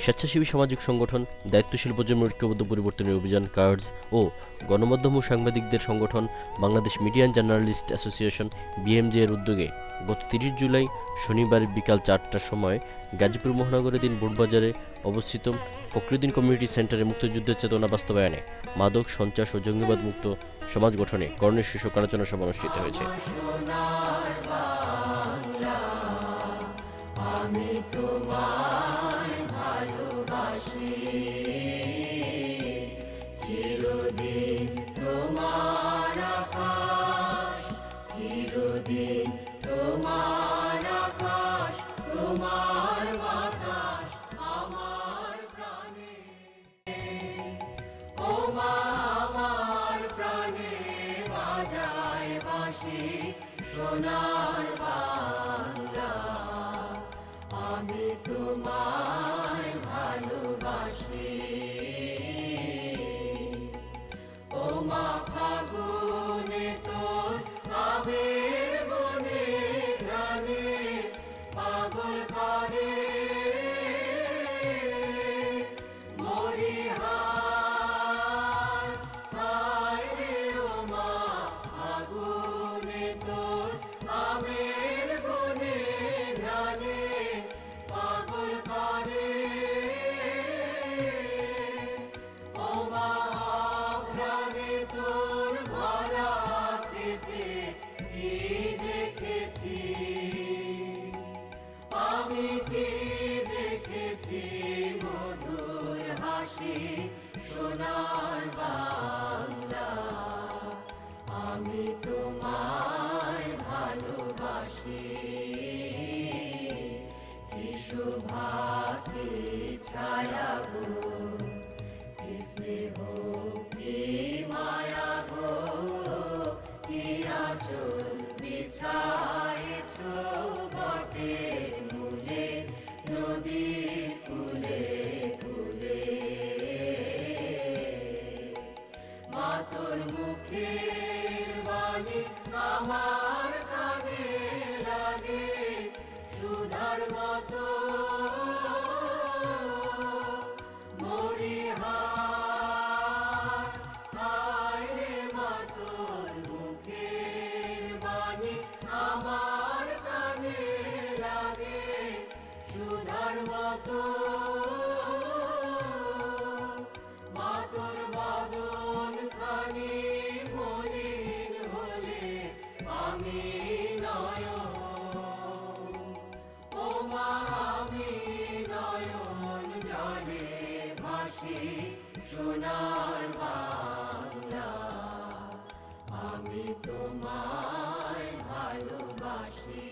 স্বেচ্ছাসেবী সামাজিক সংগঠন, দায়িত্বশীল প্রজন্মের ঐক্যবদ্ধ পরিবর্তনের অভিযান কার্ডস ও গণমাধ্যম ও সাংবাদিকদের সংগঠন Bangladesh media and journalist association বিএমজে এর উদ্যোগে গত ৩০ জুলাই শনিবার বিকাল ৪টার সময় গাজীপুর মহানগরীর বোর্ডবাজারে অবস্থিত ফখরুদ্দিন কমিউনিটি সেন্টারে মুক্তিযুদ্ধের চেতনা বাস্তবায়নে, মাদক সন্ত্রাস ও জঙ্গিবাদ মুক্ত সমাজ গঠনে কর্ণের শীর্ষক আলোচনা সভা অনুষ্ঠিত হয়েছে। সোনার বাংলা, আমি তোমায় ভালোবাসি। ও মা ফাগুনে তোর আবির মনে প্রাণে পাগল করে, মধুর হাসি সোনার বাংলা, আমি তোমায় ভালোবাসি। কি শোভা কি ছায়া গো, কি স্নেহ কি মায়া গো, কি আঁচল বিছায়েছ বটের মূলে নদীর কুলে কুলে। মা তোর মুখের বাণী আমার কানে লাগে সুধার মতো, হায় রে মা তোর মুখের বাণী আমার কানে লাগে সুধার মতো। মা তোর বদন খানি মলিন হলে আমি নয়ন, ও মা আমি নয়ন জলে ভাসি সোনার বাংলা, আমি তোমায় ভালোবাসি।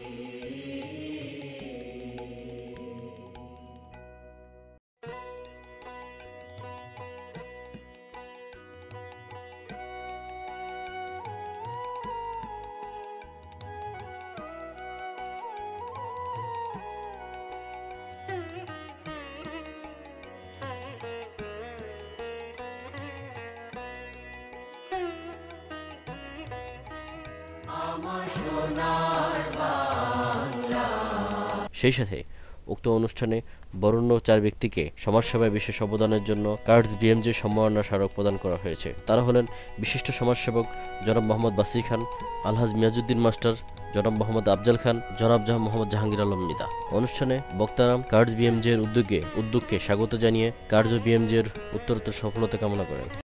সেই সাথে উক্ত অনুষ্ঠানে বরেণ্য 4 ব্যক্তিকে সমাজসেবায় বিশেষ অবদানের জন্য কার্ডস বিএমজে সম্মাননা স্মারক প্রদান করা হয়েছে। তারা হলেন বিশিষ্ট সমাজসেবক জনাব মোহাম্মদ বাসির খান, আলহাজ মিয়াজউদ্দিন মাস্টার, জনাব মোহাম্মদ আফজাল খান, জনাব মোহাম্মদ জাহাঙ্গীর আলম মিতা। অনুষ্ঠানে বক্তারা কার্ডস বিএমজে এর উদ্যোগকে স্বাগত জানিয়ে কার্ডস ও বিএমজে এর উত্তরোত্তর সফলতা কামনা করেন।